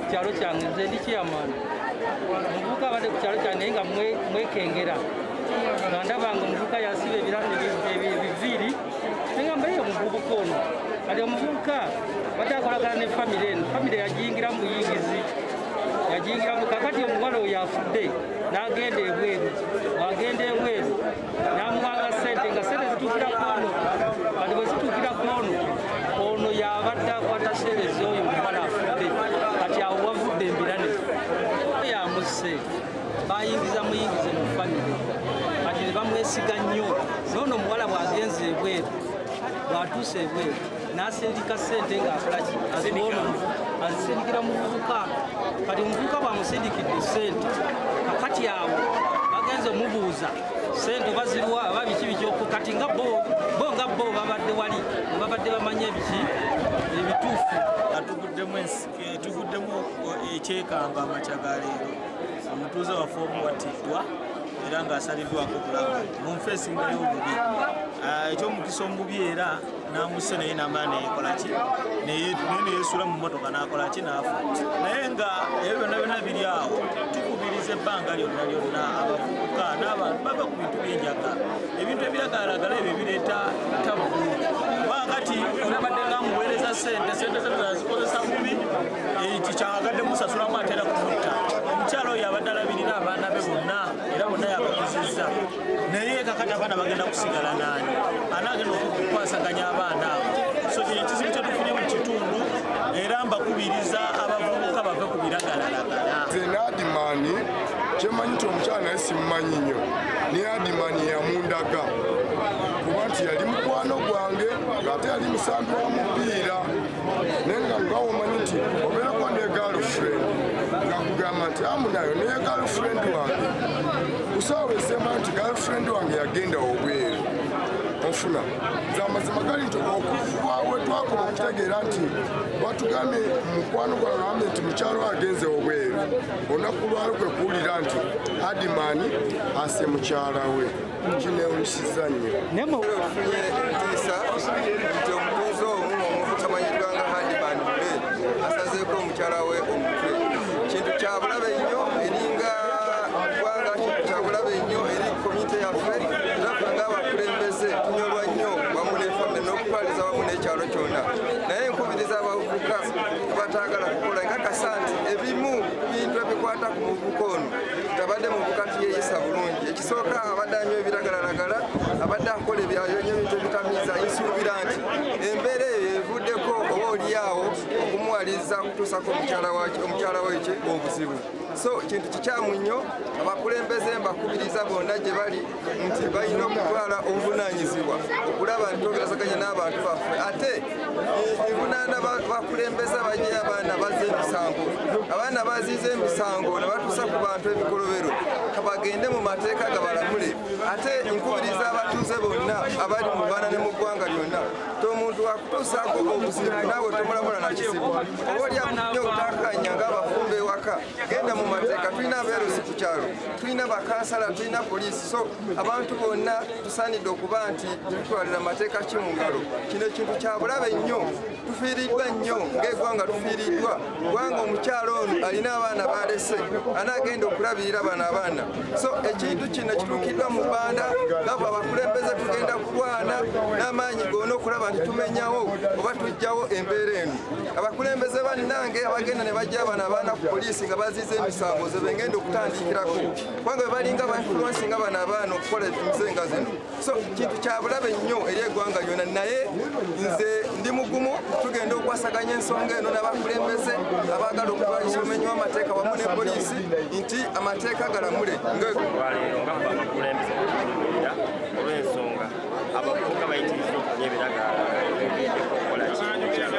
kuchalo change nze ndi chairman mvuka bade kuchalo change nga mwekengera ndaba ngo mvuka yasibe biviri ninga mbaye muvubu kono ade mvuka batakolagana ne family yajingira mu yigizi yajingira mu kakati omwana oyafudde nagende ebweru wagende ebweru namwanga sente nga sente zitukira kono ade zitukira kono ono yabadde akwata service oyo omwana afudde kati awo wavudde embirane yamuse bayingiza muyingize mu family kati bamwesiga nnyo nono omuwala bwagenze ebweru bwatuuse ebweru nasindika sente nga akolaki azisindikira muvubuka kati omuvubuka bwamusindikidde sente kakati awo bagenze omubuuza sente bazirwa ababiki bikyoko kati nga bo babadde wali babadde bamanye ebiki ebituufu tuguddemu ekyekanga amakyaga leero omutuuze waffe omu wattiddwa era ng'asaliddwako bulamu munfe esingayo obubi ekyomukisa omubi era namusse naye namala neyekolaki naye neyeesula mu mmotoka nakolaki naafa naye nga ebyo byonna byonna biri awo tukubiriza ebbanga lyonna abavubuka n'abantu bava ku bintu byenjaga ebintu ebiragalagala ebyo bireeta tabu wakati olabadde nga muweereza sente zazikozesa bubi kikyagadde musasulamu atera kumutta omukyalo oyo abadde alabirira abaana be bonna era bonna yabakuzizza naye kakati abaana bagenda kusigala naani anaagenda okukwasaganya abaana abo so ekizibu kyetufunye mu kitundu era mbakubiriza abavubuka bave ku biragalalagala nze Adimani kyemanyi nti omukyala naye simumanyi nnyo naye Adimani yamundaga kuba nti yali mukwano gwange ng'ate yali musambi wa mupiira naye nga ngawo omanyi nti obeerako ne girlfriend nga kugamba nti amunayo naye girlfriend wange kusaawa esemba nti girlfriend wange yagenda obweru ofuna zamazima gali nti okuva we twakoma okutegeera nti batugambye mukwano gwange gambye nti mukyalo agenze obweru olunaku lwali kwe kuwulira nti Adimani ase mukyala we kinewunyisiza nnyo tufunye entiisa nti omutuuze omu omutamanyiddwa nga Adimani Bule asazeeko omukyala we omutwe kintu kya bulabe nnyo eringa ggwanga kintu kya bulabe nnyo eri komite yaffe zaffe ng'abakulembeze tunyolwa nnyo wamu n'efamire n'okutwaliza wamu n'ekyalo kyonna naye nkubiriza abavubuka abataagala kukola nkakasa nti ebimu bintu ebikwata ku muvubuka ono tabadde muvubuka tiyeeyisa bulungi ekisooka abadde anywa ebiragalalagala abadde akola ebyayonyo ebintu ebitamiiza nsuubira nti embeera eyo evuddeko oba oliawo okumuwaliza kutuusako omukyala we obuzibu so kintu kikyamu nnyo abakulembeze mbakubiriza bonna gye bali nti balina okutwala obuvunaanyizibwa okulaba nti twogerezaganya n'abantu baffe ate ebunaana bakulembeza bajye abaana bazza emisango abaana baziiza emisango ne batuusa ku bantu ebikolobero kabagende mu mateeka gabalamule ate nkubiriza abatuuze bonna abali mu baana ne mu ggwanga lyonna tomuntu wakutuusaako obuzibu naawe tomulamula na kizibu oba oli amunye obutakanya ng'abafumba ewaka genda mu mateeka tulina abeerusi ku kyalo tulina bakansala tulina poliisi so abantu bonna tusaanidde okuba nti tutwalira mateeka ki mu ngalo kino ekintu kya bulabe nnyo tufiiriddwa nnyo ng'eggwanga tufiiriddwa kubanga omukyalo ono alina abaana balese anaagenda okulabirira bano abaana so ekintu kino kituukiddwa mu bbanda ngabo abakulembeze tugenda kulwana n'amaanyi gonna okulaba nti tumenyawo oba tujjawo embeera eno abakulembeze bannange abagenda ne bajja bano abaana ku poliisi nga baziiza emisango ze bengenda okutandikirako kubanga bwe balinga bainfluensi nga bano abaana okukola emizenga zino so kintu kya bulabe nnyo eri eggwanga lyonna naye nze ndi mugumu tugenda okwasaganya ensonga eno n'abakulembeze abaagala okutwalisa omenyi w'amateeka wamu ne poliisi nti amateeka galamule olwaleero nga ffe abakulembeze tutunuulira olw'ensonga abavubuka bayitiriza okunya ebiragaala ebigenda okukola kintu kyalo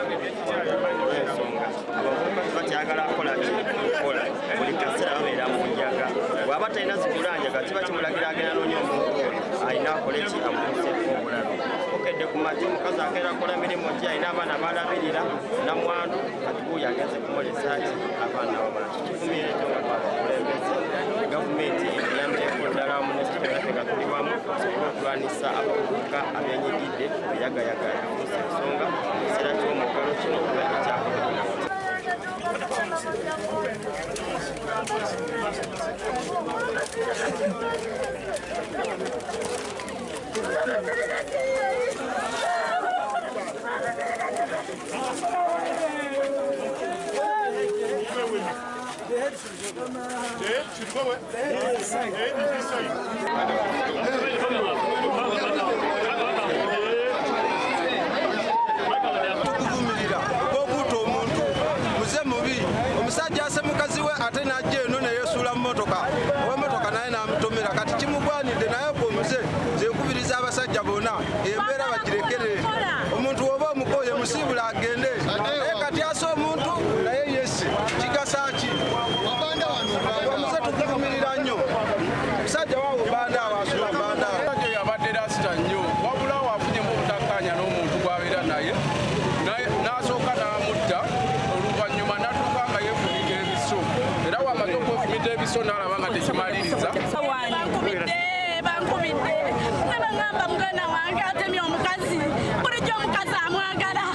olw'ensonga abavubuka tebakyagala kukola kikola buli kaseera babeera mu njaga bw'aba talina zikulanjaga kiba kimulagira agenda noonya omuntu alina akole ki amutuuseeko obulabe okedde ku magi omukazi agenda kukola mirimu gye alina abaana balabirira namwandu kati buuyi agenze kumulesa ki abaana bamala kikivumire ekyo nga twabakulembeze gavumenti eyambireko ddala wamu nekitulaffe nga tuli wamu tusobole okulwanisa abavubuka abenyigidde beyagayaga yafuusa ensonga mu kiseera ky'omuggalo kino okubadde kyakola tukuvumirira okuutta omuntu muze mubi omusajja ase mukazi we ate najja eno neyesuula mu motoka ow'emotoka naye n'amutomera kati kimugwanidde naye gwe omuze zenkubiriza abasajja bonna embeera bagirekere omuntu woba omukoye musiibula agende naye kati ase omuntu naye yesi kigasa ki omuze tukuvumirira nnyo musajja waawe banda abasula banda yabadde rasita nnyo wabula wafunyemu obutakkanya n'omuntu gwabeera naye n'asooka n'amutta oluvannyuma n'atuuka nga yeefumita ebiso era wamaze okwefumita ebiso n'alaba nga tekimaliriza bankubidde ne baŋŋamba muganda wange atemye omukazi bulijjo omukazi amwagala